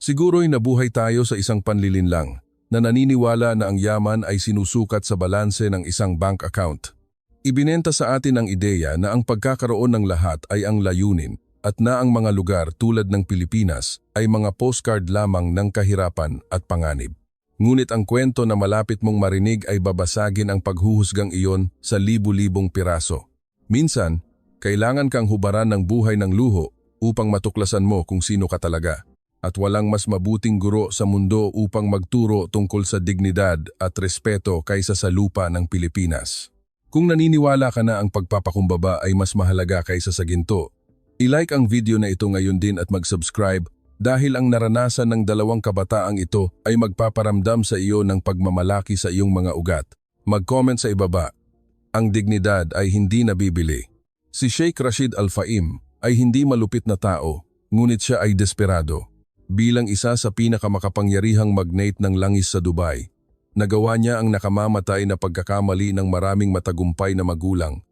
Siguro'y nabuhay tayo sa isang panlilinlang na naniniwala na ang yaman ay sinusukat sa balanse ng isang bank account. Ibinenta sa atin ang ideya na ang pagkakaroon ng lahat ay ang layunin at na ang mga lugar tulad ng Pilipinas ay mga postcard lamang ng kahirapan at panganib. Ngunit ang kwento na malapit mong marinig ay babasagin ang paghuhusgang iyon sa libu-libong piraso. Minsan, kailangan kang hubaran ng buhay ng luho upang matuklasan mo kung sino ka talaga. At walang mas mabuting guro sa mundo upang magturo tungkol sa dignidad at respeto kaysa sa lupa ng Pilipinas. Kung naniniwala ka na ang pagpapakumbaba ay mas mahalaga kaysa sa ginto, i-like ang video na ito ngayon din at mag-subscribe dahil ang naranasan ng dalawang kabataang ito ay magpaparamdam sa iyo ng pagmamalaki sa iyong mga ugat. Mag-comment sa ibaba. Ang dignidad ay hindi nabibili. Si Sheikh Rashid Al Fahim ay hindi malupit na tao, ngunit siya ay desperado. Bilang isa sa pinakamakapangyarihang magnate ng langis sa Dubai, nagawa niya ang nakamamatay na pagkakamali ng maraming matagumpay na magulang.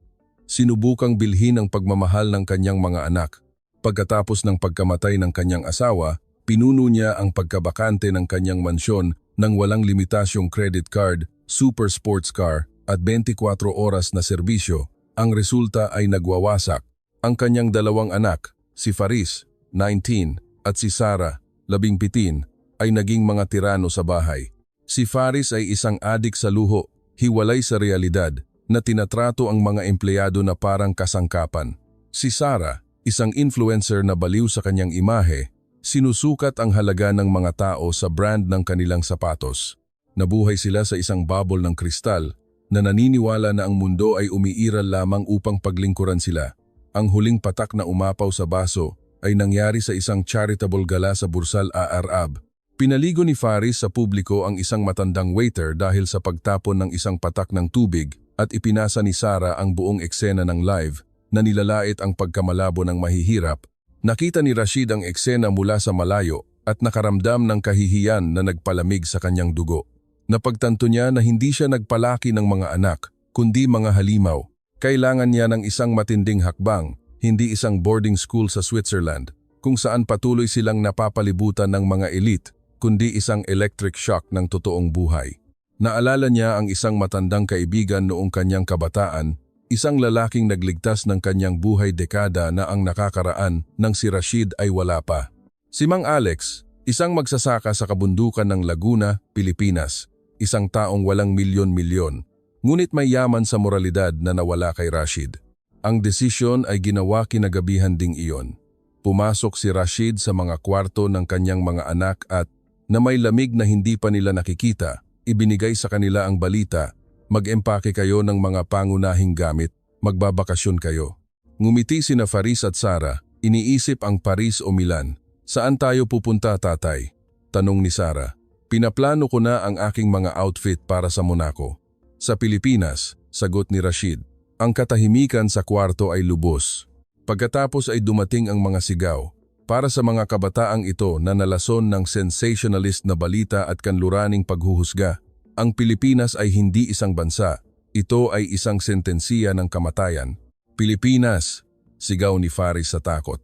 Sinubukang bilhin ang pagmamahal ng kanyang mga anak. Pagkatapos ng pagkamatay ng kanyang asawa, pinuno niya ang pagkabakante ng kanyang mansyon ng walang limitasyong credit card, super sports car at 24 oras na serbisyo. Ang resulta ay nagwawasak. Ang kanyang dalawang anak, si Faris, 19, at si Sarah, 17, ay naging mga tirano sa bahay. Si Faris ay isang adik sa luho, hiwalay sa realidad, na tinatrato ang mga empleyado na parang kasangkapan. Si Sarah, isang influencer na baliw sa kanyang imahe, sinusukat ang halaga ng mga tao sa brand ng kanilang sapatos. Nabuhay sila sa isang bubble ng kristal na naniniwala na ang mundo ay umiiral lamang upang paglingkuran sila. Ang huling patak na umapaw sa baso ay nangyari sa isang charitable gala sa Bursal Arab. Pinaligo ni Faris sa publiko ang isang matandang waiter dahil sa pagtapon ng isang patak ng tubig at ipinasa ni Sarah ang buong eksena ng live na nilalait ang pagkamalabo ng mahihirap. Nakita ni Rashid ang eksena mula sa malayo at nakaramdam ng kahihiyan na nagpalamig sa kanyang dugo. Napagtanto niya na hindi siya nagpalaki ng mga anak, kundi mga halimaw. Kailangan niya ng isang matinding hakbang, hindi isang boarding school sa Switzerland, kung saan patuloy silang napapalibutan ng mga elite, kundi isang electric shock ng totoong buhay. Naalala niya ang isang matandang kaibigan noong kanyang kabataan, isang lalaking nagligtas ng kanyang buhay dekada na ang nakakaraan nang si Rashid ay wala pa. Si Mang Alex, isang magsasaka sa kabundukan ng Laguna, Pilipinas, isang taong walang milyon-milyon, ngunit may yaman sa moralidad na nawala kay Rashid. Ang desisyon ay ginawa kinagabihan ding iyon. Pumasok si Rashid sa mga kwarto ng kanyang mga anak at, na may lamig na hindi pa nila nakikita, ibinigay sa kanila ang balita, mag-empake kayo ng mga pangunahing gamit, magbabakasyon kayo. Ngumiti sina Faris at Sarah, iniisip ang Paris o Milan. Saan tayo pupunta, tatay? Tanong ni Sarah. Pinaplano ko na ang aking mga outfit para sa Monaco. Sa Pilipinas, sagot ni Rashid. Ang katahimikan sa kwarto ay lubos. Pagkatapos ay dumating ang mga sigaw. Para sa mga kabataang ito na nalason ng sensationalist na balita at kanluraning paghuhusga, ang Pilipinas ay hindi isang bansa. Ito ay isang sentensiya ng kamatayan. Pilipinas, sigaw ni Faris sa takot.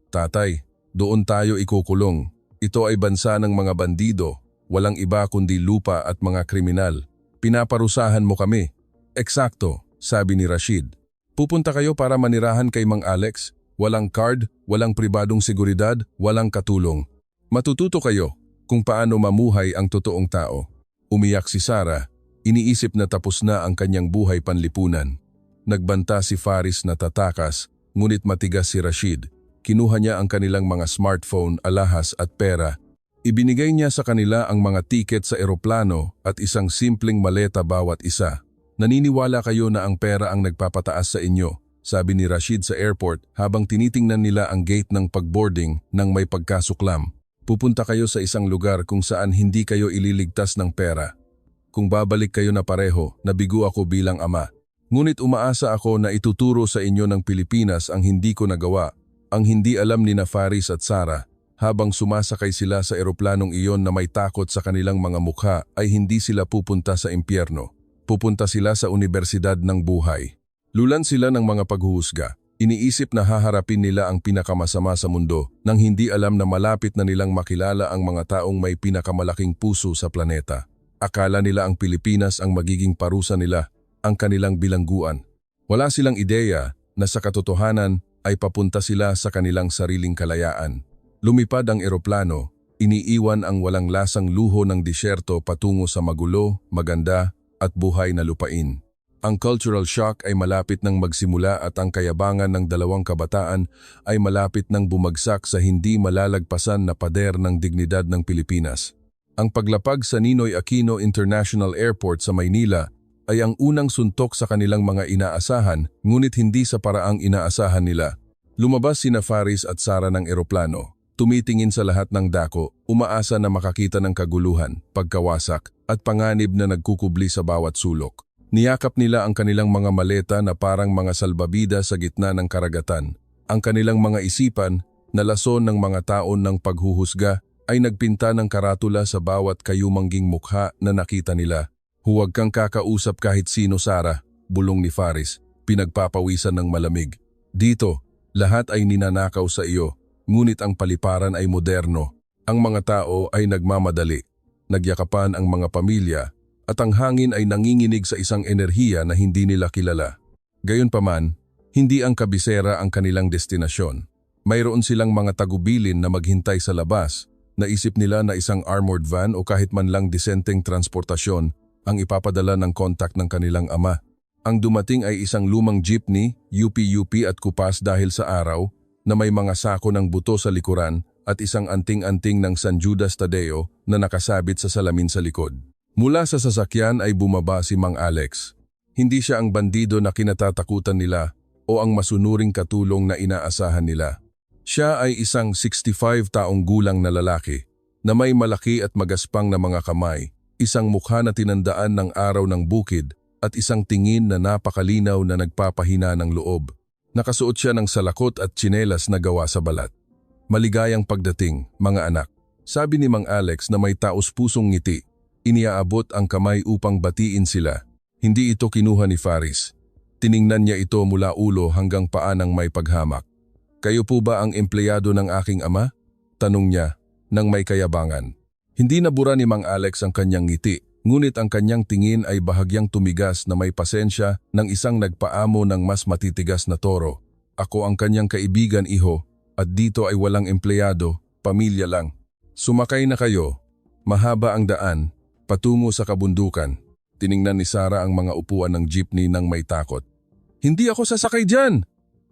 Tatay, doon tayo ikukulong. Ito ay bansa ng mga bandido, walang iba kundi lupa at mga kriminal. Pinaparusahan mo kami. Eksakto, sabi ni Rashid. Pupunta kayo para manirahan kay Mang Alex. Walang card, walang pribadong seguridad, walang katulong. Matututo kayo kung paano mamuhay ang totoong tao. Umiyak si Sarah, iniisip na tapos na ang kanyang buhay panlipunan. Nagbanta si Faris na tatakas, ngunit matigas si Rashid. Kinuha niya ang kanilang mga smartphone, alahas at pera. Ibinigay niya sa kanila ang mga tiket sa eroplano at isang simpleng maleta bawat isa. Naniniwala kayo na ang pera ang nagpapataas sa inyo, sabi ni Rashid sa airport habang tinitingnan nila ang gate ng pagboarding nang may pagkasuklam. Pupunta kayo sa isang lugar kung saan hindi kayo ililigtas ng pera. Kung babalik kayo na pareho, nabigo ako bilang ama. Ngunit umaasa ako na ituturo sa inyo ng Pilipinas ang hindi ko nagawa, ang hindi alam ni na Faris at Sarah. Habang sumasakay sila sa eroplanong iyon na may takot sa kanilang mga mukha ay hindi sila pupunta sa impyerno. Pupunta sila sa Universidad ng Buhay. Lulan sila ng mga paghuhusga. Iniisip na haharapin nila ang pinakamasama sa mundo nang hindi alam na malapit na nilang makilala ang mga taong may pinakamalaking puso sa planeta. Akala nila ang Pilipinas ang magiging parusa nila, ang kanilang bilangguan. Wala silang ideya na sa katotohanan ay papunta sila sa kanilang sariling kalayaan. Lumipad ang eroplano, iniiwan ang walang lasang luho ng disyerto patungo sa magulo, maganda at buhay na lupain. Ang cultural shock ay malapit nang magsimula at ang kayabangan ng dalawang kabataan ay malapit nang bumagsak sa hindi malalagpasan na pader ng dignidad ng Pilipinas. Ang paglapag sa Ninoy Aquino International Airport sa Maynila ay ang unang suntok sa kanilang mga inaasahan, ngunit hindi sa paraang inaasahan nila. Lumabas sina Faris at Sara ng eroplano, tumitingin sa lahat ng dako, umaasa na makakita ng kaguluhan, pagkawasak at panganib na nagkukubli sa bawat sulok. Niyakap nila ang kanilang mga maleta na parang mga salbabida sa gitna ng karagatan. Ang kanilang mga isipan, na lason ng mga taon ng paghuhusga, ay nagpinta ng karatula sa bawat kayumangging mukha na nakita nila. Huwag kang kakausap kahit sino, Sara, bulong ni Faris, pinagpapawisan ng malamig. Dito, lahat ay ninanakaw sa iyo, ngunit ang paliparan ay moderno. Ang mga tao ay nagmamadali, nagyakapan ang mga pamilya, at ang hangin ay nanginginig sa isang enerhiya na hindi nila kilala. Gayunpaman, hindi ang kabisera ang kanilang destinasyon. Mayroon silang mga tagubilin na maghintay sa labas. Naisip nila na isang armored van o kahit man lang disenteng transportasyon ang ipapadala ng kontak ng kanilang ama. Ang dumating ay isang lumang jeepney, UP-UP at kupas dahil sa araw, na may mga sako ng buto sa likuran at isang anting-anting ng San Judas Tadeo na nakasabit sa salamin sa likod. Mula sa sasakyan ay bumaba si Mang Alex. Hindi siya ang bandido na kinatatakutan nila o ang masunuring katulong na inaasahan nila. Siya ay isang 65 taong gulang na lalaki na may malaki at magaspang na mga kamay, isang mukha na tinandaan ng araw ng bukid at isang tingin na napakalinaw na nagpapahina ng loob. Nakasuot siya ng salakot at tsinelas na gawa sa balat. Maligayang pagdating, mga anak, sabi ni Mang Alex na may taos-pusong ngiti. Iniaabot ang kamay upang batiin sila. Hindi ito kinuha ni Faris. Tiningnan niya ito mula ulo hanggang paa ng may paghamak. Kayo po ba ang empleyado ng aking ama? Tanong niya, nang may kayabangan. Hindi nabura ni Mang Alex ang kanyang ngiti, ngunit ang kanyang tingin ay bahagyang tumigas na may pasensya ng isang nagpaamo ng mas matitigas na toro. Ako ang kanyang kaibigan, iho, at dito ay walang empleyado, pamilya lang. Sumakay na kayo. Mahaba ang daan, patungo sa kabundukan. Tiningnan ni Sara ang mga upuan ng jeepney nang may takot. Hindi ako sasakay dyan!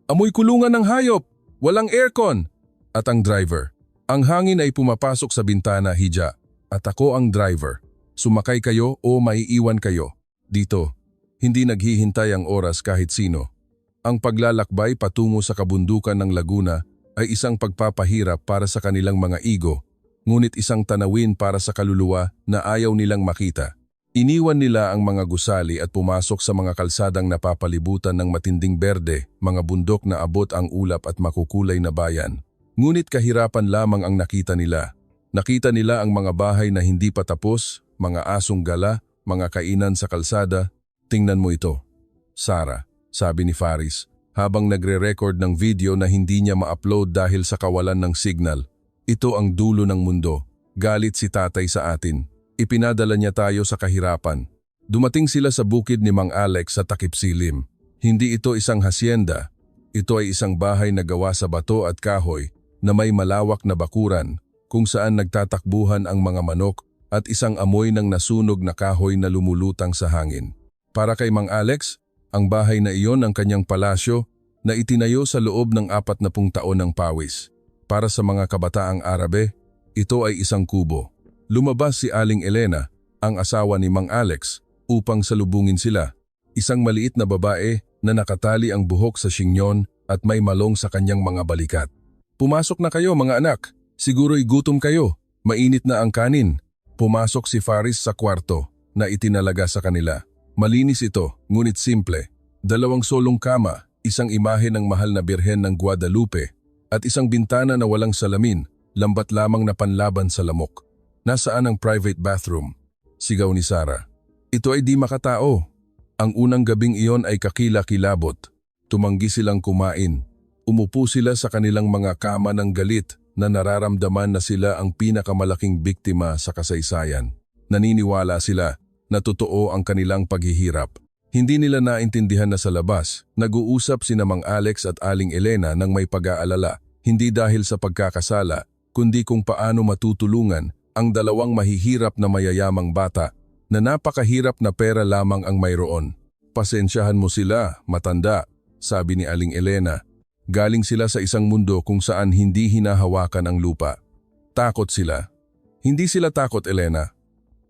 Amoy kulungan ng hayop! Walang aircon! At ang driver. Ang hangin ay pumapasok sa bintana, Hija. At ako ang driver. Sumakay kayo o maiiwan kayo. Dito, hindi naghihintay ang oras kahit sino. Ang paglalakbay patungo sa kabundukan ng Laguna ay isang pagpapahirap para sa kanilang mga ego, ngunit isang tanawin para sa kaluluwa na ayaw nilang makita. Iniwan nila ang mga gusali at pumasok sa mga kalsadang napapalibutan ng matinding berde, mga bundok na abot ang ulap at makukulay na bayan. Ngunit kahirapan lamang ang nakita nila. Nakita nila ang mga bahay na hindi pa tapos, mga asong gala, mga kainan sa kalsada. Tingnan mo ito, Sara, sabi ni Faris, habang nagre-record ng video na hindi niya ma-upload dahil sa kawalan ng signal. Ito ang dulo ng mundo. Galit si tatay sa atin. Ipinadala niya tayo sa kahirapan. Dumating sila sa bukid ni Mang Alex sa Takip Silim. Hindi ito isang hasyenda. Ito ay isang bahay na gawa sa bato at kahoy na may malawak na bakuran kung saan nagtatakbuhan ang mga manok at isang amoy ng nasunog na kahoy na lumulutang sa hangin. Para kay Mang Alex, ang bahay na iyon ang kanyang palasyo na itinayo sa loob ng 40 taon ng pawis. Para sa mga kabataang Arabe, ito ay isang kubo. Lumabas si Aling Elena, ang asawa ni Mang Alex, upang salubungin sila. Isang maliit na babae na nakatali ang buhok sa singyon at may malong sa kanyang mga balikat. Pumasok na kayo mga anak, siguro'y gutom kayo, mainit na ang kanin. Pumasok si Faris sa kwarto na itinalaga sa kanila. Malinis ito, ngunit simple. 2 solong kama, isang imahe ng mahal na birhen ng Guadalupe, at isang bintana na walang salamin, lambat lamang na panlaban sa lamok. Nasaan ang private bathroom? Sigaw ni Sara. Ito ay di makatao. Ang unang gabing iyon ay kakila-kilabot. Tumanggi silang kumain. Umupo sila sa kanilang mga kama ng galit na nararamdaman na sila ang pinakamalaking biktima sa kasaysayan. Naniniwala sila na totoo ang kanilang paghihirap. Hindi nila naintindihan na sa labas, nag-uusap sina Mang Alex at Aling Elena ng may pag-aalala, hindi dahil sa pagkakasala, kundi kung paano matutulungan ang dalawang mahihirap na mayayamang bata na napakahirap na pera lamang ang mayroon. Pasensyahan mo sila, matanda, sabi ni Aling Elena. Galing sila sa isang mundo kung saan hindi hinahawakan ang lupa. Takot sila. Hindi sila takot, Elena.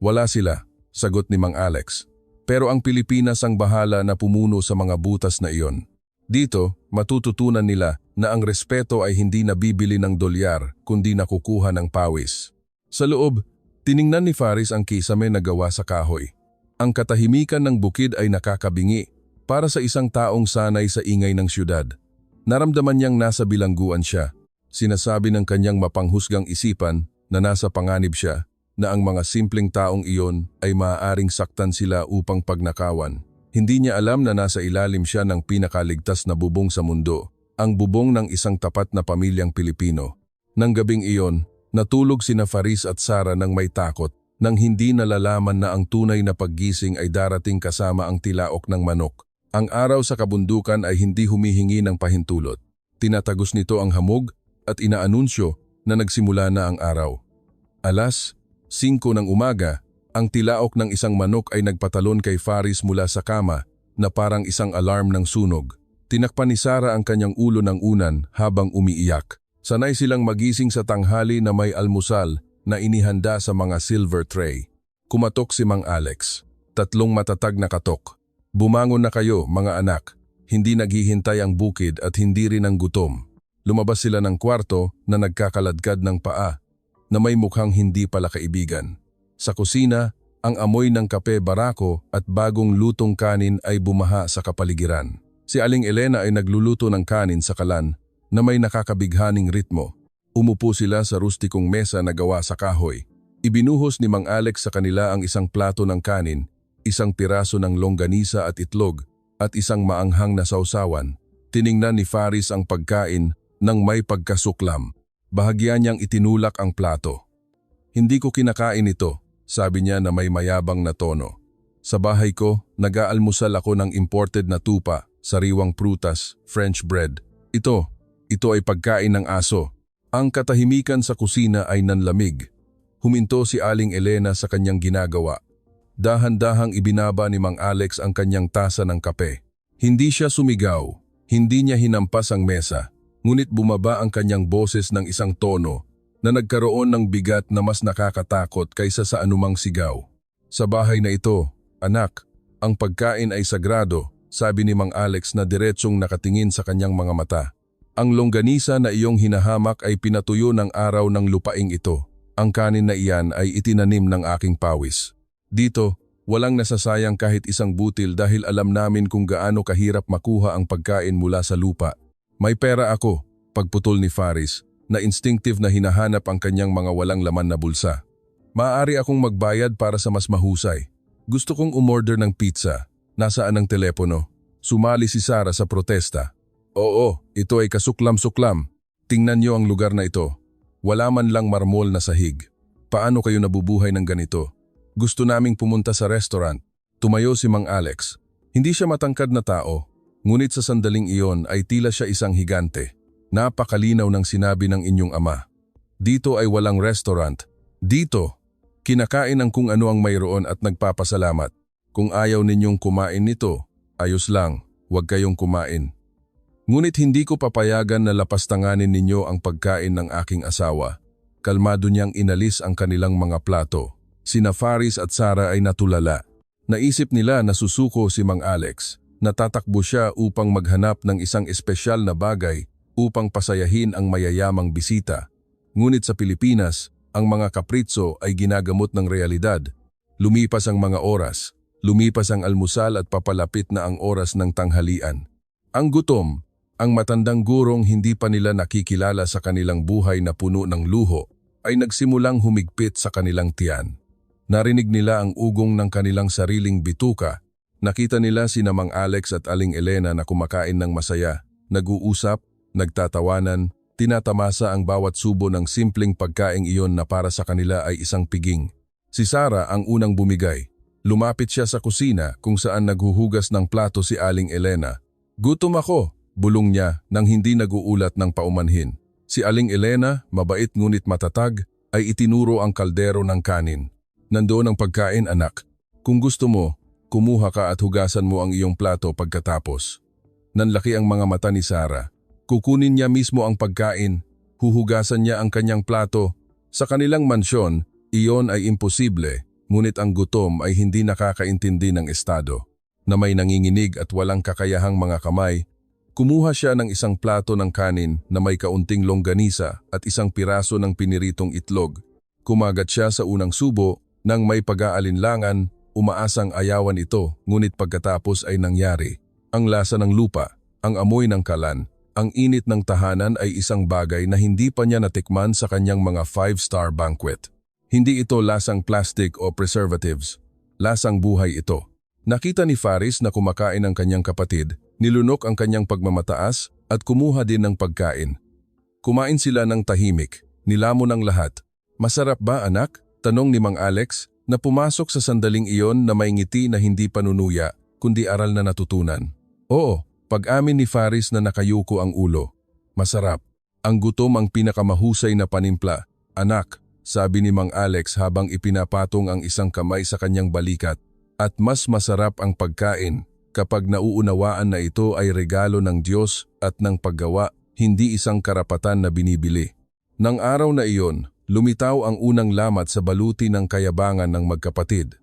Wala sila, sagot ni Mang Alex. Pero ang Pilipinas ang bahala na pumuno sa mga butas na iyon. Dito, matututunan nila na ang respeto ay hindi nabibili ng dolyar kundi nakukuha ng pawis. Sa loob, tiningnan ni Faris ang kisame na gawa sa kahoy. Ang katahimikan ng bukid ay nakakabingi para sa isang taong sanay sa ingay ng syudad. Naramdaman niyang nasa bilangguan siya. Sinasabi ng kanyang mapanghusgang isipan na nasa panganib siya na ang mga simpleng taong iyon ay maaaring saktan sila upang pagnakawan. Hindi niya alam na nasa ilalim siya ng pinakaligtas na bubong sa mundo, ang bubong ng isang tapat na pamilyang Pilipino. Nang gabing iyon, natulog sina Faris at Sara ng may takot nang hindi nalalaman na ang tunay na paggising ay darating kasama ang tilaok ng manok. Ang araw sa kabundukan ay hindi humihingi ng pahintulot. Tinatagos nito ang hamog at inaanunsyo na nagsimula na ang araw. Alas 5 ng umaga, ang tilaok ng isang manok ay nagpatalon kay Faris mula sa kama na parang isang alarm ng sunog. Tinakpan ni Sara ang kanyang ulo ng unan habang umiiyak. Sanay silang magising sa tanghali na may almusal na inihanda sa mga silver tray. Kumatok si Mang Alex. 3 matatag na katok. Bumangon na kayo, mga anak. Hindi naghihintay ang bukid at hindi rin ang gutom. Lumabas sila ng kwarto na nagkakaladkad ng paa na may mukhang hindi pala kaibigan. Sa kusina, ang amoy ng kape barako at bagong lutong kanin ay bumaha sa kapaligiran. Si Aling Elena ay nagluluto ng kanin sa kalan na may nakakabighaning ritmo. Umupo sila sa rustikong mesa na gawa sa kahoy. Ibinuhos ni Mang Alex sa kanila ang isang plato ng kanin, isang piraso ng longganisa at itlog, at isang maanghang na sausawan. Tiningnan ni Faris ang pagkain ng may pagkasuklam. Bahagya niyang itinulak ang plato. Hindi ko kinakain ito, sabi niya na may mayabang na tono. Sa bahay ko, nag-aalmusal ako ng imported na tupa, sariwang prutas, French bread. Ito ay pagkain ng aso. Ang katahimikan sa kusina ay nanlamig. Huminto si Aling Elena sa kanyang ginagawa. Dahan-dahang ibinaba ni Mang Alex ang kanyang tasa ng kape. Hindi siya sumigaw, hindi niya hinampas ang mesa, ngunit bumaba ang kanyang boses ng isang tono na nagkaroon ng bigat na mas nakakatakot kaysa sa anumang sigaw. Sa bahay na ito, anak, ang pagkain ay sagrado, sabi ni Mang Alex na diretsong nakatingin sa kanyang mga mata. Ang longganisa na iyong hinahamak ay pinatuyo ng araw ng lupaing ito. Ang kanin na iyan ay itinanim ng aking pawis. Dito, walang nasasayang kahit isang butil dahil alam namin kung gaano kahirap makuha ang pagkain mula sa lupa. May pera ako, pagputol ni Faris, na instinctive na hinahanap ang kanyang mga walang laman na bulsa. Maaari akong magbayad para sa mas mahusay. Gusto kong umorder ng pizza. Nasaan ang telepono? Sumali si Sara sa protesta. Oo, ito ay kasuklam-suklam. Tingnan niyo ang lugar na ito. Wala man lang marmol na sahig. Paano kayo nabubuhay ng ganito? Gusto naming pumunta sa restaurant. Tumayo si Mang Alex. Hindi siya matangkad na tao, ngunit sa sandaling iyon ay tila siya isang higante. Napakalinaw ng sinabi ng inyong ama. Dito ay walang restaurant. Dito, kinakain ang kung ano ang mayroon at nagpapasalamat. Kung ayaw ninyong kumain nito, ayos lang, huwag kayong kumain. Ngunit hindi ko papayagan na lapastanganin ninyo ang pagkain ng aking asawa. Kalmado niyang inalis ang kanilang mga plato. Sina Faris at Sara ay natulala. Naisip nila na susuko si Mang Alex. Natatakbo siya upang maghanap ng isang espesyal na bagay upang pasayahin ang mayayamang bisita. Ngunit sa Pilipinas, ang mga kapritso ay ginagamot ng realidad. Lumipas ang mga oras, lumipas ang almusal at papalapit na ang oras ng tanghalian. Ang gutom, ang matandang gurong hindi pa nila nakikilala sa kanilang buhay na puno ng luho, ay nagsimulang humigpit sa kanilang tiyan. Narinig nila ang ugong ng kanilang sariling bituka, Nakita nila sina Mang Alex at Aling Elena na kumakain ng masaya, nag-uusap, nagtatawanan, tinatamasa ang bawat subo ng simpleng pagkaing iyon na para sa kanila ay isang piging. Si Sarah ang unang bumigay. Lumapit siya sa kusina kung saan naghuhugas ng plato si Aling Elena. "Gutom ako," bulong niya nang hindi naguulat ng paumanhin. Si Aling Elena, mabait ngunit matatag, ay itinuro ang kaldero ng kanin. "Nandoon ang pagkain, anak. Kung gusto mo, kumuha ka at hugasan mo ang iyong plato pagkatapos." Nanlaki ang mga mata ni Sarah. Kukunin niya mismo ang pagkain, huhugasan niya ang kanyang plato. Sa kanilang mansyon, iyon ay imposible, ngunit ang gutom ay hindi nakakaintindi ng estado. Na may nanginginig at walang kakayahang mga kamay, kumuha siya ng isang plato ng kanin na may kaunting longganisa at isang piraso ng piniritong itlog. Kumagat siya sa unang subo nang may pag-aalinlangan, umaasang ayawan ito, ngunit pagkatapos ay nangyari. Ang lasa ng lupa, ang amoy ng kalan, ang init ng tahanan ay isang bagay na hindi pa niya natikman sa kanyang mga 5-star banquet. Hindi ito lasang plastic o preservatives. Lasang buhay ito. Nakita ni Faris na kumakain ang kanyang kapatid, nilunok ang kanyang pagmamataas at kumuha din ng pagkain. Kumain sila ng tahimik, nilamon ang lahat. "Masarap ba, anak?" tanong ni Mang Alex na pumasok sa sandaling iyon na may ngiti na hindi panunuya kundi aral na natutunan. "Oo," pag-amin ni Faris na nakayuko ang ulo. "Masarap. Ang gutom ang pinakamahusay na panimpla, anak," sabi ni Mang Alex habang ipinapatong ang isang kamay sa kanyang balikat. "At mas masarap ang pagkain kapag nauunawaan na ito ay regalo ng Diyos at ng paggawa, hindi isang karapatan na binibili." Nang araw na iyon, lumitaw ang unang lamat sa baluti ng kayabangan ng magkapatid.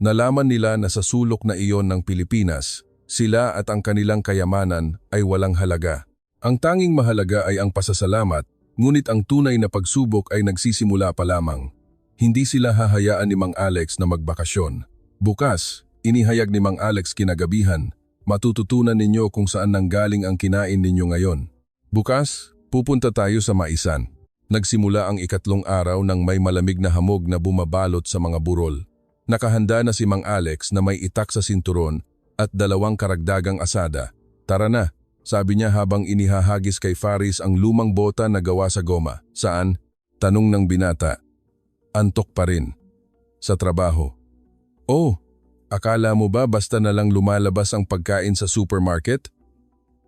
Nalaman nila na sa sulok na iyon ng Pilipinas, sila at ang kanilang kayamanan ay walang halaga. Ang tanging mahalaga ay ang pasasalamat, ngunit ang tunay na pagsubok ay nagsisimula pa lamang. Hindi sila hahayaan ni Mang Alex na magbakasyon. Bukas, inihayag ni Mang Alex kinagabihan, "Matututunan ninyo kung saan nanggaling ang kinain ninyo ngayon. Bukas, pupunta tayo sa Maisan." Nagsimula ang ikatlong araw nang may malamig na hamog na bumabalot sa mga burol. Nakahanda na si Mang Alex na may itak sa sinturon at 2 karagdagang asada. "Tara na," sabi niya habang inihahagis kay Faris ang lumang bota na gawa sa goma. "Saan?" tanong ng binata. "Antok pa rin. Sa trabaho." "Oh, akala mo ba basta na lang lumalabas ang pagkain sa supermarket?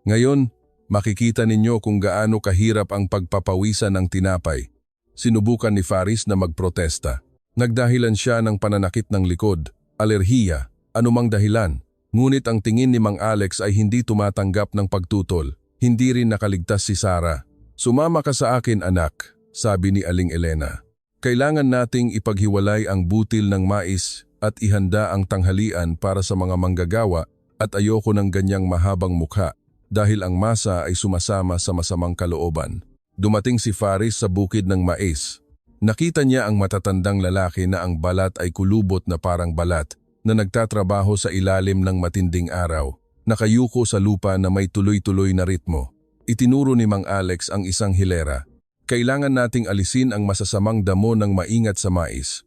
Ngayon, makikita ninyo kung gaano kahirap ang pagpapawisan ng tinapay." Sinubukan ni Faris na magprotesta. Nagdahilan siya ng pananakit ng likod, alerhiya, anumang dahilan. Ngunit ang tingin ni Mang Alex ay hindi tumatanggap ng pagtutol. Hindi rin nakaligtas si Sarah. "Sumama ka sa akin, anak," sabi ni Aling Elena. "Kailangan nating ipaghiwalay ang butil ng mais at ihanda ang tanghalian para sa mga manggagawa at ayoko ng ganyang mahabang mukha dahil ang masa ay sumasama sa masamang kalooban." Dumating si Faris sa bukid ng mais. Nakita niya ang matatandang lalaki na ang balat ay kulubot na parang balat, na nagtatrabaho sa ilalim ng matinding araw, nakayuko sa lupa na may tuloy-tuloy na ritmo. Itinuro ni Mang Alex ang isang hilera. "Kailangan nating alisin ang masasamang damo ng maingat sa mais."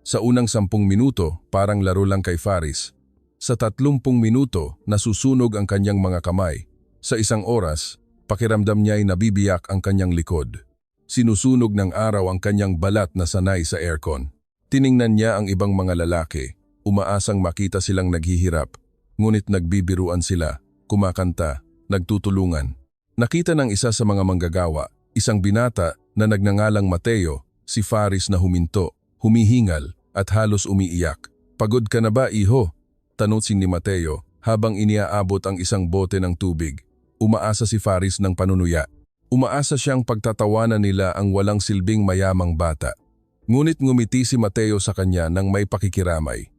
Sa unang 10 minuto, parang laro lang kay Faris. Sa 30 minuto, nasusunog ang kanyang mga kamay. Sa 1 oras, pakiramdam niya ay nabibiyak ang kanyang likod. Sinusunog ng araw ang kanyang balat na sanay sa aircon. Tiningnan niya ang ibang mga lalaki. Umaasang makita silang naghihirap, ngunit nagbibiruan sila, kumakanta, nagtutulungan. Nakita ng isa sa mga manggagawa, isang binata na nagngangalang Mateo, si Faris na huminto, humihingal at halos umiiyak. "Pagod ka na ba, iho?" tanong ni Mateo habang iniaabot ang isang bote ng tubig. Umaasa si Faris ng panunuya. Umaasa siyang pagtatawanan nila ang walang silbing mayamang bata. Ngunit ngumiti si Mateo sa kanya nang may pakikiramay.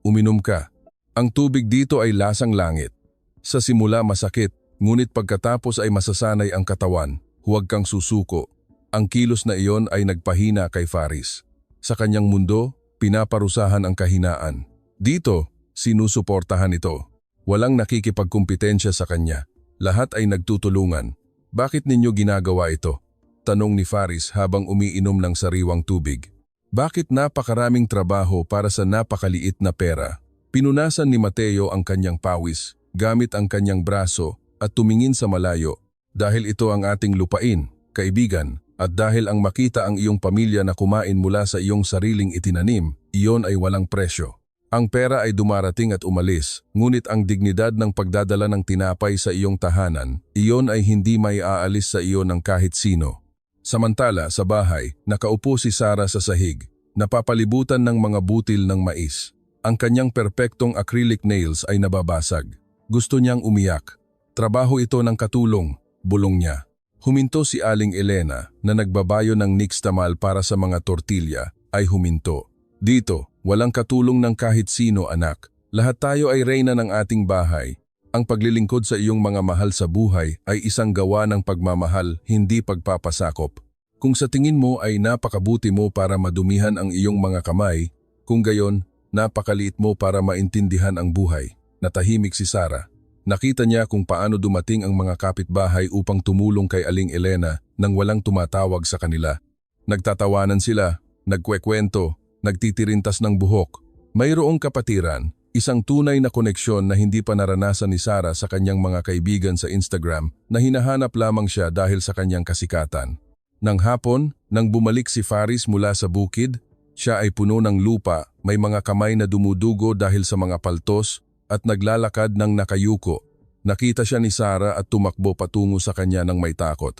"Uminom ka. Ang tubig dito ay lasang langit. Sa simula masakit, ngunit pagkatapos ay masasanay ang katawan. Huwag kang susuko." Ang kilos na iyon ay nagpahina kay Faris. Sa kanyang mundo, pinaparusahan ang kahinaan. Dito, sinusuportahan ito. Walang nakikipagkumpetensya sa kanya. Lahat ay nagtutulungan. "Bakit ninyo ginagawa ito?" tanong ni Faris habang umiinom ng sariwang tubig. "Bakit napakaraming trabaho para sa napakaliit na pera?" Pinunasan ni Mateo ang kanyang pawis gamit ang kanyang braso at tumingin sa malayo. Dahil ito ang ating lupain, kaibigan, at dahil ang makita ang iyong pamilya na kumain mula sa iyong sariling itinanim, iyon ay walang presyo. Ang pera ay dumarating at umalis, ngunit ang dignidad ng pagdadala ng tinapay sa iyong tahanan, iyon ay hindi may aalis sa iyo ng kahit sino. Samantala, sa bahay, nakaupo si Sarah sa sahig, napapalibutan ng mga butil ng mais. Ang kanyang perpektong acrylic nails ay nababasag. Gusto niyang umiyak. Trabaho ito ng katulong, bulong niya. Huminto si Aling Elena na nagbabayo ng nixtamal para sa mga tortilla, ay huminto. Dito, walang katulong ng kahit sino, anak. Lahat tayo ay reyna ng ating bahay. Ang paglilingkod sa iyong mga mahal sa buhay ay isang gawa ng pagmamahal, hindi pagpapasakop. Kung sa tingin mo ay napakabuti mo para madumihan ang iyong mga kamay, kung gayon, napakaliit mo para maintindihan ang buhay. Natahimik si Sarah. Nakita niya kung paano dumating ang mga kapitbahay upang tumulong kay Aling Elena nang walang tumatawag sa kanila. Nagtatawanan sila, nagkwekwento, nagtitirintas ng buhok. Mayroong kapatiran, isang tunay na koneksyon na hindi pa naranasan ni Sarah sa kanyang mga kaibigan sa Instagram na hinahanap lamang siya dahil sa kanyang kasikatan. Nang hapon, nang bumalik si Faris mula sa bukid, siya ay puno ng lupa, may mga kamay na dumudugo dahil sa mga paltos at naglalakad ng nakayuko. Nakita siya ni Sarah at tumakbo patungo sa kanya ng may takot.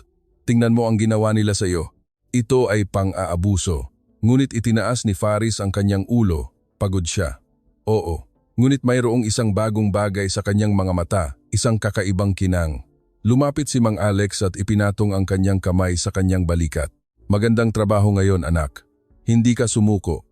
Tingnan mo ang ginawa nila sa iyo. Ito ay pang-aabuso. Ngunit itinaas ni Faris ang kanyang ulo, pagod siya. Oo, ngunit mayroong isang bagong bagay sa kanyang mga mata, isang kakaibang kinang. Lumapit si Mang Alex at ipinatong ang kanyang kamay sa kanyang balikat. Magandang trabaho ngayon, anak. Hindi ka sumuko.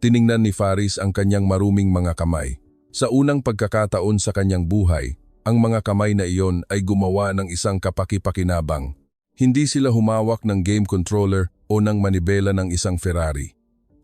Tiningnan ni Faris ang kanyang maruming mga kamay. Sa unang pagkakataon sa kanyang buhay, ang mga kamay na iyon ay gumawa ng isang kapaki-pakinabang. Hindi sila humawak ng game controller o ng manibela ng isang Ferrari.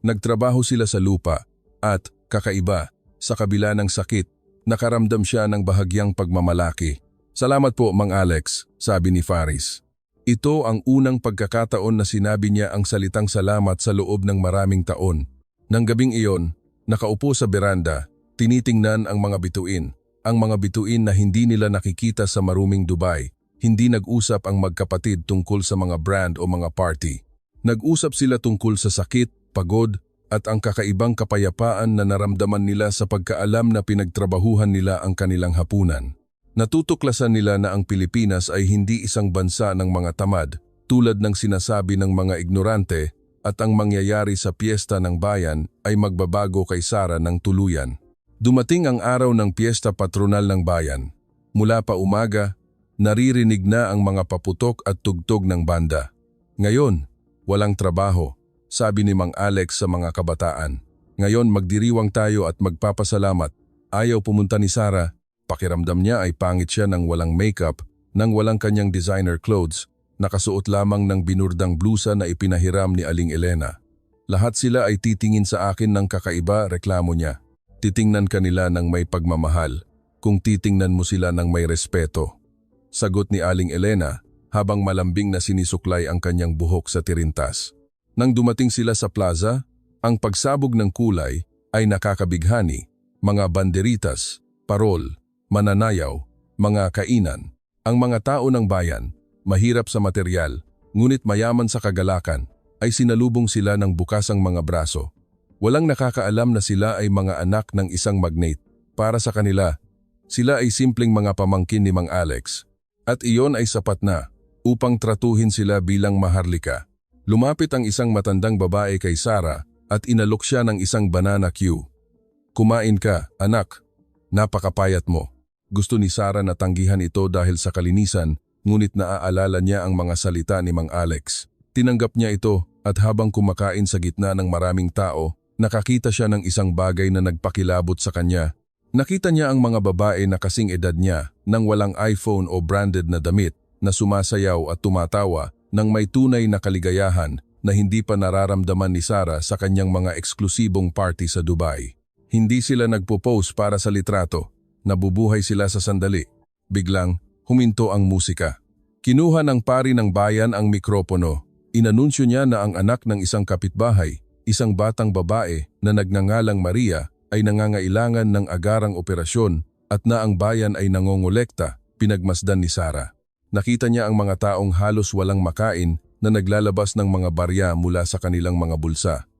Nagtrabaho sila sa lupa at, kakaiba, sa kabila ng sakit, nakaramdam siya ng bahagyang pagmamalaki. Salamat po, Mang Alex, sabi ni Faris. Ito ang unang pagkakataon na sinabi niya ang salitang salamat sa loob ng maraming taon. Nang gabing iyon, nakaupo sa beranda, tinitingnan ang mga bituin. Ang mga bituin na hindi nila nakikita sa maruming Dubai. Hindi nag-usap ang magkapatid tungkol sa mga brand o mga party. Nag-usap sila tungkol sa sakit, pagod, at ang kakaibang kapayapaan na naramdaman nila sa pagkaalam na pinagtrabahuhan nila ang kanilang hapunan. Natutuklasan nila na ang Pilipinas ay hindi isang bansa ng mga tamad, tulad ng sinasabi ng mga ignorante, at ang mangyayari sa piyesta ng bayan ay magbabago kay Sarah ng tuluyan. Dumating ang araw ng piyesta patronal ng bayan. Mula pa umaga, naririnig na ang mga paputok at tugtog ng banda. Ngayon, walang trabaho, sabi ni Mang Alex sa mga kabataan. Ngayon magdiriwang tayo at magpapasalamat. Ayaw pumunta ni Sarah. Pakiramdam niya ay pangit siya ng walang makeup, ng walang kanyang designer clothes, nakasuot lamang ng binurdang blusa na ipinahiram ni Aling Elena. Lahat sila ay titingin sa akin ng kakaiba, reklamo niya. Titingnan kanila ng may pagmamahal, kung titingnan mo sila ng may respeto. Sagot ni Aling Elena habang malambing na sinisuklay ang kanyang buhok sa tirintas. Nang dumating sila sa plaza, ang pagsabog ng kulay ay nakakabighani, mga banderitas, parol, mananayaw, mga kainan. Ang mga tao ng bayan, mahirap sa material, ngunit mayaman sa kagalakan, ay sinalubong sila ng bukasang mga braso. Walang nakakaalam na sila ay mga anak ng isang magnate. Para sa kanila, sila ay simpleng mga pamangkin ni Mang Alex. At iyon ay sapat na upang tratuhin sila bilang maharlika. Lumapit ang isang matandang babae kay Sarah at inalok siya ng isang banana cue. Kumain ka, anak. Napakapayat mo. Gusto ni Sarah na tanggihan ito dahil sa kalinisan, ngunit naaalala niya ang mga salita ni Mang Alex. Tinanggap niya ito at habang kumakain sa gitna ng maraming tao, nakakita siya ng isang bagay na nagpakilabot sa kanya. Nakita niya ang mga babae na kasing edad niya nang walang iPhone o branded na damit na sumasayaw at tumatawa nang may tunay na kaligayahan na hindi pa nararamdaman ni Sarah sa kanyang mga eksklusibong party sa Dubai. Hindi sila nagpo-pose para sa litrato, nabubuhay sila sa sandali. Biglang, huminto ang musika. Kinuha ng pari ng bayan ang mikropono. Inanunsyo niya na ang anak ng isang kapitbahay, isang batang babae na nagngangalang Maria, ay nangangailangan ng agarang operasyon at na ang bayan ay nangongolekta, pinagmasdan ni Sarah. Nakita niya ang mga taong halos walang makain na naglalabas ng mga barya mula sa kanilang mga bulsa.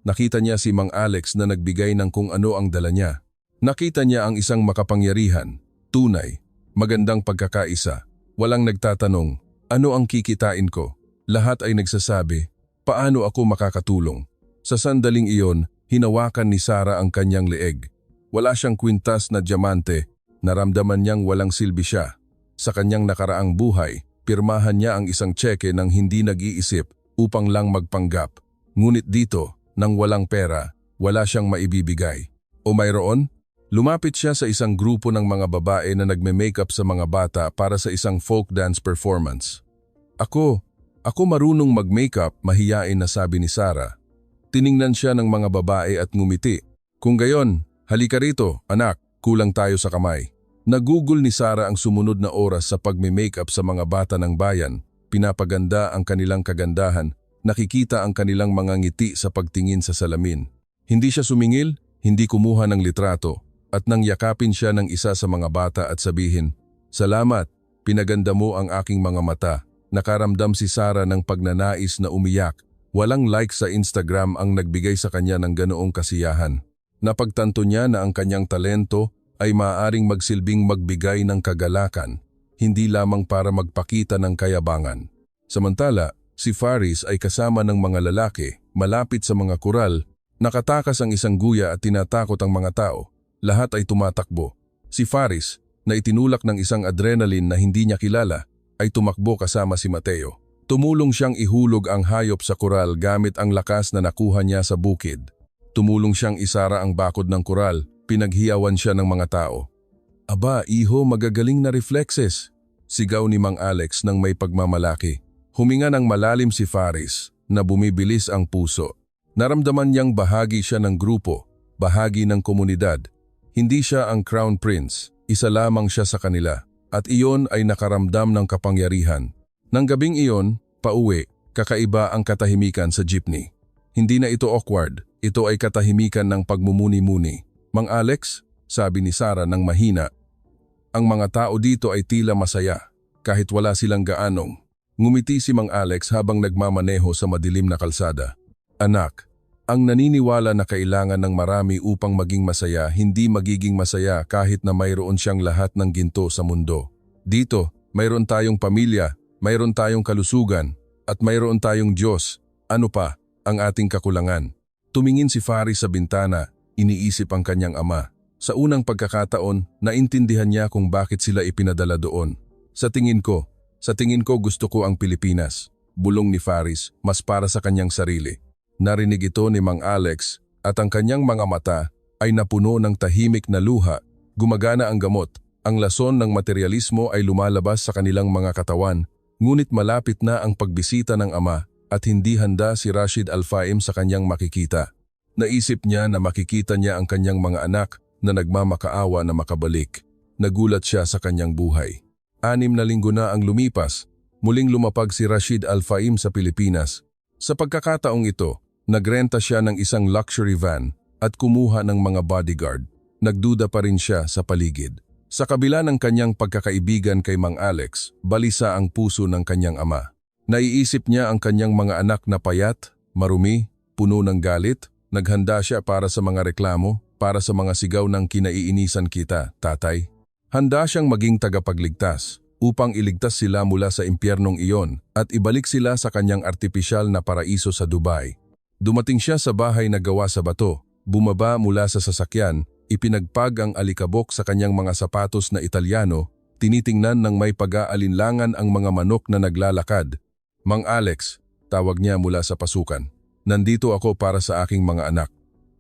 Nakita niya si Mang Alex na nagbigay ng kung ano ang dala niya. Nakita niya ang isang makapangyarihan, tunay, magandang pagkakaisa. Walang nagtatanong, ano ang kikitain ko? Lahat ay nagsasabi, paano ako makakatulong? Sa sandaling iyon, hinawakan ni Sarah ang kanyang leeg. Wala siyang kwintas na diamante, naramdaman niyang walang silbi siya. Sa kanyang nakaraang buhay, pirmahan niya ang isang tseke ng hindi nag-iisip upang lang magpanggap. Ngunit dito, nang walang pera, wala siyang maibibigay. O mayroon? Lumapit siya sa isang grupo ng mga babae na nagme-makeup sa mga bata para sa isang folk dance performance. Ako marunong mag-makeup, mahiyain na sabi ni Sarah. Tiningnan siya ng mga babae at ngumiti. Kung gayon, halika rito, anak, kulang tayo sa kamay. Nagugol ni Sarah ang sumunod na oras sa pagme-makeup sa mga bata ng bayan, pinapaganda ang kanilang kagandahan, nakikita ang kanilang mga ngiti sa pagtingin sa salamin. Hindi siya sumingil, hindi kumuha ng litrato, at nang yakapin siya ng isa sa mga bata at sabihin, "Salamat, pinaganda mo ang aking mga mata." Nakaramdam si Sarah ng pagnanais na umiyak. Walang like sa Instagram ang nagbigay sa kanya ng ganoong kasiyahan. Napagtanto niya na ang kanyang talento ay maaaring magsilbing magbigay ng kagalakan, hindi lamang para magpakita ng kayabangan. Samantala, si Faris ay kasama ng mga lalaki, malapit sa mga kural, nakatakas ang isang guya at tinatakot ang mga tao. Lahat ay tumatakbo. Si Faris, na itinulak ng isang adrenaline na hindi niya kilala, ay tumakbo kasama si Mateo. Tumulong siyang ihulog ang hayop sa kural gamit ang lakas na nakuha niya sa bukid. Tumulong siyang isara ang bakod ng kural, pinaghiyawan siya ng mga tao. "Aba, iho, magagaling na reflexes," sigaw ni Mang Alex ng may pagmamalaki. Huminga ng malalim si Faris, na bumibilis ang puso. Naramdaman niyang bahagi siya ng grupo, bahagi ng komunidad. Hindi siya ang Crown Prince, isa lamang siya sa kanila, at iyon ay nakaramdam ng kapangyarihan. Nang gabing iyon, pauwi, kakaiba ang katahimikan sa jeepney. Hindi na ito awkward, ito ay katahimikan ng pagmumuni-muni. "Mang Alex," sabi ni Sarah ng mahina. Ang mga tao dito ay tila masaya, kahit wala silang gaanong. Ngumiti si Mang Alex habang nagmamaneho sa madilim na kalsada. "Anak, ang naniniwala na kailangan ng marami upang maging masaya, hindi magiging masaya kahit na mayroon siyang lahat ng ginto sa mundo. Dito, mayroon tayong pamilya, mayroon tayong kalusugan, at mayroon tayong Diyos. Ano pa ang ating kakulangan?" Tumingin si Faris sa bintana, iniisip ang kanyang ama. Sa unang pagkakataon, naintindihan niya kung bakit sila ipinadala doon. Sa tingin ko gusto ko ang Pilipinas," bulong ni Faris, mas para sa kanyang sarili. Narinig ito ni Mang Alex at ang kanyang mga mata ay napuno ng tahimik na luha. Gumagana ang gamot, ang lason ng materialismo ay lumalabas sa kanilang mga katawan. Ngunit malapit na ang pagbisita ng ama at hindi handa si Rashid Al-Faim sa kanyang makikita. Naisip niya na makikita niya ang kanyang mga anak na nagmamakaawa na makabalik. Nagulat siya sa kanyang buhay. 6 na linggo na ang lumipas, muling lumapag si Rashid Al-Faim sa Pilipinas. Sa pagkakataong ito, nagrenta siya ng isang luxury van at kumuha ng mga bodyguard. Nagduda pa rin siya sa paligid. Sa kabila ng kanyang pagkakaibigan kay Mang Alex, balisa ang puso ng kanyang ama. Naiisip niya ang kanyang mga anak na payat, marumi, puno ng galit. Naghanda siya para sa mga reklamo, para sa mga sigaw ng "kinaiinisan kita, tatay." Handa siyang maging tagapagligtas upang iligtas sila mula sa impyernong iyon at ibalik sila sa kanyang artipisyal na paraiso sa Dubai. Dumating siya sa bahay na gawa sa bato, bumaba mula sa sasakyan, ipinagpag ang alikabok sa kanyang mga sapatos na Italyano, tinitingnan ng may pag-aalinlangan ang mga manok na naglalakad. "Mang Alex," tawag niya mula sa pasukan, "nandito ako para sa aking mga anak."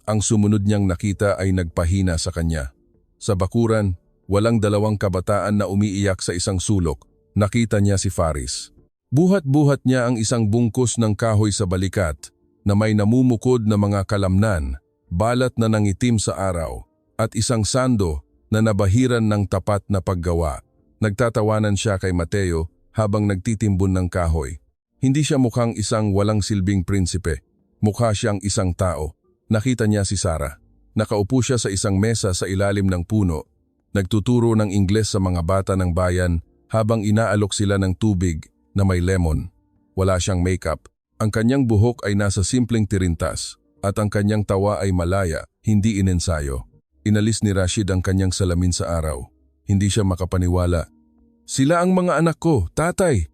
Ang sumunod niyang nakita ay nagpahina sa kanya. Sa bakuran, walang 2 kabataan na umiiyak sa isang sulok. Nakita niya si Faris. Buhat-buhat niya ang isang bungkus ng kahoy sa balikat na may namumukod na mga kalamnan, balat na nangitim sa araw, at isang sando na nabahiran ng tapat na paggawa. Nagtatawanan siya kay Mateo habang nagtitimbon ng kahoy. Hindi siya mukhang isang walang silbing prinsipe. Mukha siyang isang tao. Nakita niya si Sarah. Nakaupo siya sa isang mesa sa ilalim ng puno. Nagtuturo ng Ingles sa mga bata ng bayan habang inaalok sila ng tubig na may lemon. Wala siyang makeup. Ang kanyang buhok ay nasa simpleng tirintas at ang kanyang tawa ay malaya, hindi inensayo. Inalis ni Rashid ang kanyang salamin sa araw. Hindi siya makapaniwala. "Sila ang mga anak ko, tatay,"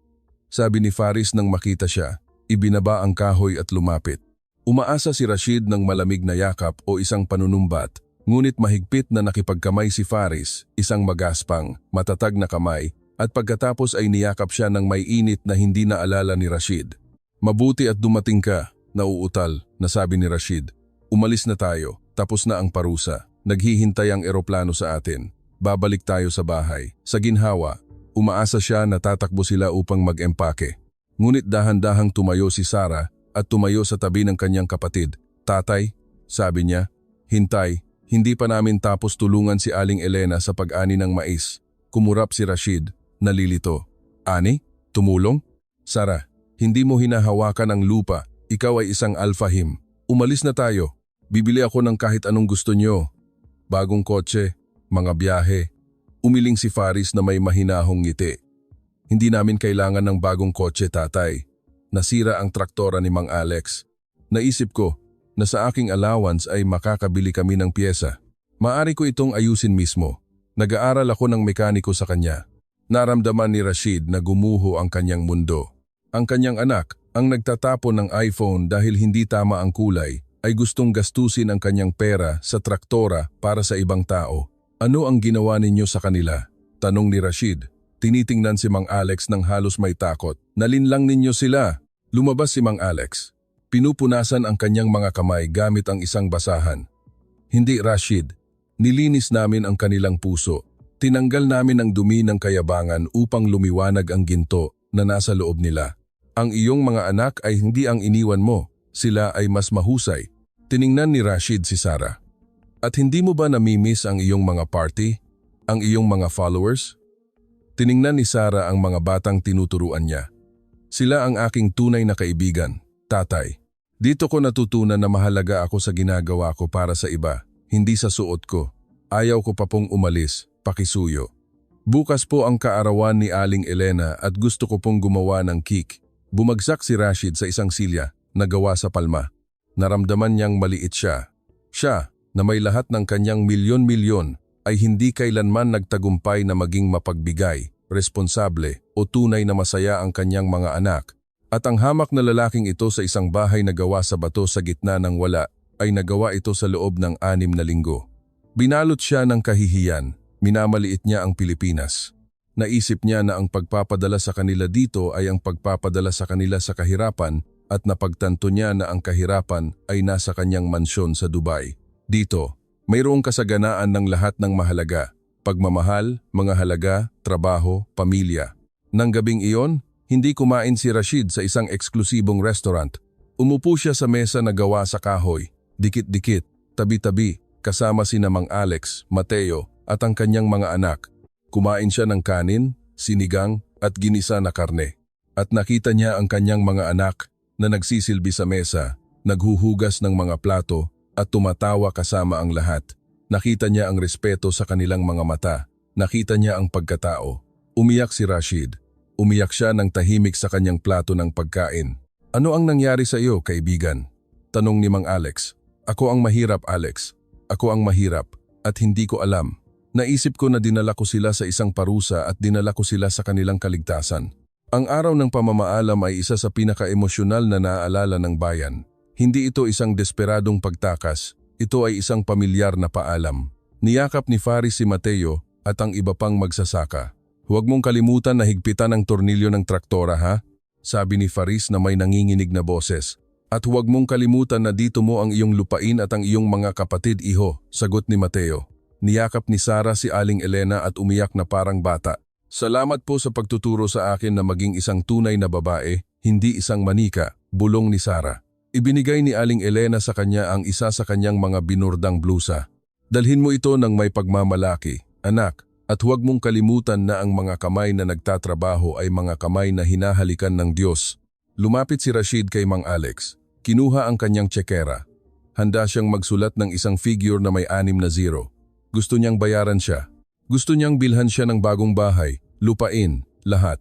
sabi ni Faris nang makita siya. Ibinaba ang kahoy at lumapit. Umaasa si Rashid ng malamig na yakap o isang panunumbat, ngunit mahigpit na nakipagkamay si Faris, isang magaspang, matatag na kamay, at pagkatapos ay niyakap siya ng may init na hindi naalala ni Rashid. "Mabuti at dumating ka," nauutal, nasabi ni Rashid. "Umalis na tayo, tapos na ang parusa. Naghihintay ang eroplano sa atin. Babalik tayo sa bahay." Sa ginhawa, umaasa siya na tatakbo sila upang mag-empake. Ngunit dahan-dahang tumayo si Sarah at tumayo sa tabi ng kanyang kapatid. "Tatay," sabi niya, "hintay, hindi pa namin tapos tulungan si Aling Elena sa pag-ani ng mais." Kumurap si Rashid, nalilito. "Ani? Tumulong?" "Sarah, hindi mo hinahawakan ang lupa. Ikaw ay isang alfahim. Umalis na tayo. Bibili ako ng kahit anong gusto niyo. Bagong kotse, mga biyahe." Umiling si Faris na may mahinahong ngiti. "Hindi namin kailangan ng bagong kotse, tatay. Nasira ang traktora ni Mang Alex. Naisip ko na sa aking allowance ay makakabili kami ng pyesa. Maari ko itong ayusin mismo. Nag-aaral ako ng mekaniko sa kanya." Naramdaman ni Rashid na gumuho ang kanyang mundo. Ang kanyang anak, ang nagtatapon ng iPhone dahil hindi tama ang kulay, ay gustong gastusin ang kanyang pera sa traktora para sa ibang tao. "Ano ang ginawa ninyo sa kanila?" tanong ni Rashid. Tinitingnan si Mang Alex ng halos may takot. "Nalinlang ninyo sila." Lumabas si Mang Alex. Pinupunasan ang kanyang mga kamay gamit ang isang basahan. "Hindi, Rashid. Nilinis namin ang kanilang puso. Tinanggal namin ang dumi ng kayabangan upang lumiwanag ang ginto na nasa loob nila. Ang iyong mga anak ay hindi ang iniwan mo. Sila ay mas mahusay." Tiningnan ni Rashid si Sarah. "At hindi mo ba namimiss ang iyong mga party? Ang iyong mga followers?" Tiningnan ni Sarah ang mga batang tinuturuan niya. "Sila ang aking tunay na kaibigan, tatay. Dito ko natutunan na mahalaga ako sa ginagawa ko para sa iba, hindi sa suot ko. Ayaw ko pa pong umalis, pakisuyo. Bukas po ang kaarawan ni Aling Elena at gusto ko pong gumawa ng cake." Bumagsak si Rashid sa isang silya na gawa sa palma. Naramdaman niyang maliit siya. Siya, na may lahat ng kanyang milyon-milyon, ay hindi kailanman nagtagumpay na maging mapagbigay, responsable o tunay na masaya ang kanyang mga anak. At ang hamak na lalaking ito sa isang bahay na gawa sa bato sa gitna ng wala ay nagawa ito sa loob ng 6 na linggo. Binalot siya ng kahihiyan, minamaliit niya ang Pilipinas. Naisip niya na ang pagpapadala sa kanila dito ay ang pagpapadala sa kanila sa kahirapan at napagtanto niya na ang kahirapan ay nasa kanyang mansyon sa Dubai. Dito, mayroong kasaganaan ng lahat ng mahalaga: pagmamahal, mga halaga, trabaho, pamilya. Nang gabing iyon, hindi kumain si Rashid sa isang eksklusibong restaurant. Umupo siya sa mesa na gawa sa kahoy, dikit-dikit, tabi-tabi, kasama sina Mang Alex, Mateo at ang kanyang mga anak. Kumain siya ng kanin, sinigang at ginisa na karne. At nakita niya ang kanyang mga anak na nagsisilbi sa mesa, naghuhugas ng mga plato at tumatawa kasama ang lahat. Nakita niya ang respeto sa kanilang mga mata. Nakita niya ang pagkatao. Umiyak si Rashid. Umiyak siya ng tahimik sa kanyang plato ng pagkain. "Ano ang nangyari sa iyo, kaibigan?" tanong ni Mang Alex. "Ako ang mahirap, Alex. Ako ang mahirap at hindi ko alam. Naisip ko na dinala ko sila sa isang parusa at dinala ko sila sa kanilang kaligtasan. Ang araw ng pamamaalam ay isa sa pinaka-emosyonal na naaalala ng bayan. Hindi ito isang desperadong pagtakas, ito ay isang pamilyar na paalam." Niyakap ni Faris si Mateo at ang iba pang magsasaka. "Huwag mong kalimutan na higpitan ang tornilyo ng traktora, ha?" sabi ni Faris na may nanginginig na boses. "At huwag mong kalimutan na dito mo ang iyong lupain at ang iyong mga kapatid, iho," sagot ni Mateo. Niyakap ni Sarah si Aling Elena at umiyak na parang bata. "Salamat po sa pagtuturo sa akin na maging isang tunay na babae, hindi isang manika," bulong ni Sarah. Ibinigay ni Aling Elena sa kanya ang isa sa kanyang mga binurdang blusa. "Dalhin mo ito ng may pagmamalaki, anak, at huwag mong kalimutan na ang mga kamay na nagtatrabaho ay mga kamay na hinahalikan ng Diyos." Lumapit si Rashid kay Mang Alex. Kinuha ang kanyang tsekera. Handa siyang magsulat ng isang figure na may 6 na zero. Gusto niyang bayaran siya. Gusto niyang bilhan siya ng bagong bahay, lupain, lahat.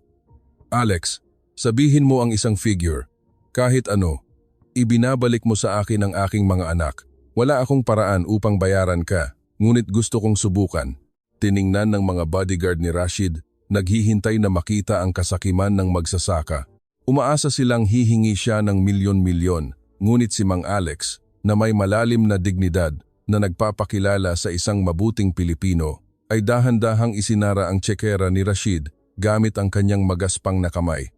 Alex, sabihin mo ang isang figure. Kahit ano. Ibinabalik mo sa akin ang aking mga anak. Wala akong paraan upang bayaran ka, ngunit gusto kong subukan. Tiningnan ng mga bodyguard ni Rashid, naghihintay na makita ang kasakiman ng magsasaka. Umaasa silang hihingi siya ng milyon-milyon, ngunit si Mang Alex, na may malalim na dignidad na nagpapakilala sa isang mabuting Pilipino, ay dahan-dahang isinara ang tsekera ni Rashid gamit ang kanyang magaspang na kamay.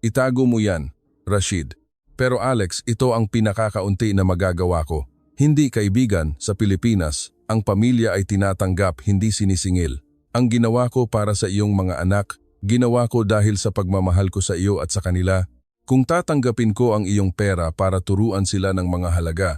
Itago mo yan, Rashid. Pero Alex, ito ang pinakakaunti na magagawa ko. Hindi kaibigan, sa Pilipinas, ang pamilya ay tinatanggap, hindi sinisingil. Ang ginawa ko para sa iyong mga anak, ginawa ko dahil sa pagmamahal ko sa iyo at sa kanila. Kung tatanggapin ko ang iyong pera para turuan sila ng mga halaga,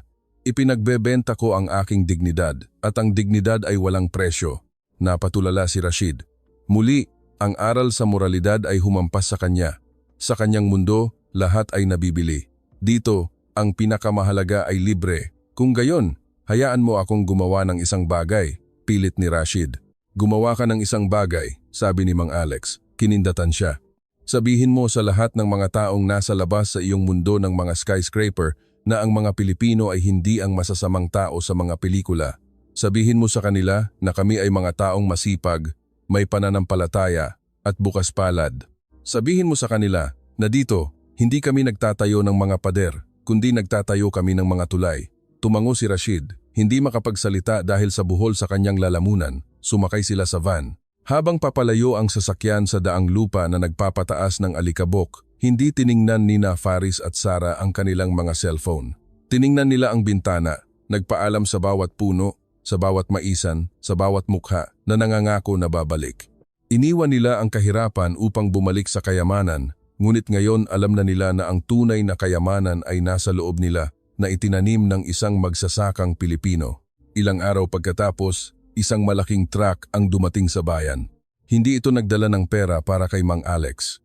ipinagbebenta ko ang aking dignidad at ang dignidad ay walang presyo. Napatulala si Rashid. Muli, ang aral sa moralidad ay humampas sa kanya. Sa kanyang mundo, lahat ay nabibili. Dito, ang pinakamahalaga ay libre. Kung gayon, hayaan mo akong gumawa ng isang bagay, pilit ni Rashid. Gumawa ka ng isang bagay, sabi ni Mang Alex. Kinindatan siya. Sabihin mo sa lahat ng mga taong nasa labas sa iyong mundo ng mga skyscraper na ang mga Pilipino ay hindi ang masasamang tao sa mga pelikula. Sabihin mo sa kanila na kami ay mga taong masipag, may pananampalataya at bukas palad. Sabihin mo sa kanila na dito, hindi kami nagtatayo ng mga pader, kundi nagtatayo kami ng mga tulay. Tumango si Rashid, hindi makapagsalita dahil sa buhol sa kanyang lalamunan. Sumakay sila sa van. Habang papalayo ang sasakyan sa daang lupa na nagpapataas ng alikabok, hindi tiningnan ni Faris at Sara ang kanilang mga cellphone. Tiningnan nila ang bintana, nagpaalam sa bawat puno, sa bawat maisan, sa bawat mukha na nangangako na babalik. Iniwan nila ang kahirapan upang bumalik sa kayamanan, ngunit ngayon alam na nila na ang tunay na kayamanan ay nasa loob nila na itinanim ng isang magsasakang Pilipino. Ilang araw pagkatapos, isang malaking truck ang dumating sa bayan. Hindi ito nagdala ng pera para kay Mang Alex.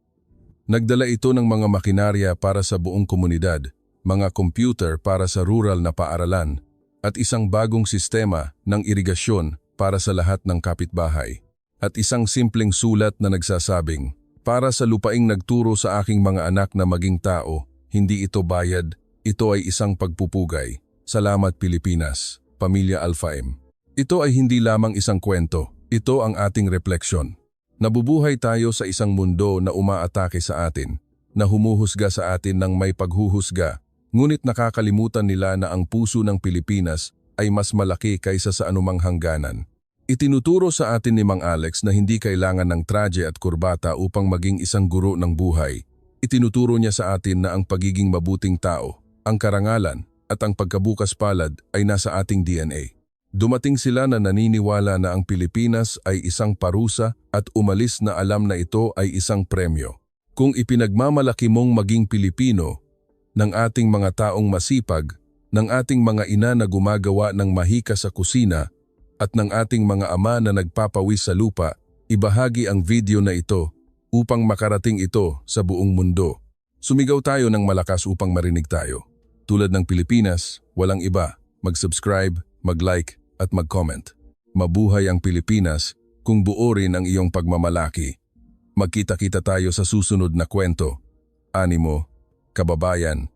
Nagdala ito ng mga makinarya para sa buong komunidad, mga computer para sa rural na paaralan, at isang bagong sistema ng irigasyon para sa lahat ng kapitbahay. At isang simpleng sulat na nagsasabing, para sa lupaing nagturo sa aking mga anak na maging tao, hindi ito bayad, ito ay isang pagpupugay. Salamat Pilipinas, Pamilya Alpha M. Ito ay hindi lamang isang kwento, ito ang ating refleksyon. Nabubuhay tayo sa isang mundo na umaatake sa atin, na humuhusga sa atin ng may paghuhusga, ngunit nakakalimutan nila na ang puso ng Pilipinas ay mas malaki kaysa sa anumang hangganan. Itinuturo sa atin ni Mang Alex na hindi kailangan ng traje at kurbata upang maging isang guro ng buhay. Itinuturo niya sa atin na ang pagiging mabuting tao, ang karangalan at ang pagkabukas palad ay nasa ating DNA. Dumating sila na naniniwala na ang Pilipinas ay isang parusa at umalis na alam na ito ay isang premyo. Kung ipinagmamalaki mong maging Pilipino, ng ating mga taong masipag, ng ating mga ina na gumagawa ng mahika sa kusina, at ng ating mga ama na nagpapawis sa lupa, ibahagi ang video na ito upang makarating ito sa buong mundo. Sumigaw tayo ng malakas upang marinig tayo. Tulad ng Pilipinas, walang iba. Mag-subscribe, mag-like at mag-comment. Mabuhay ang Pilipinas kung buo rin ang iyong pagmamalaki. Magkita-kita tayo sa susunod na kwento. Animo, kababayan.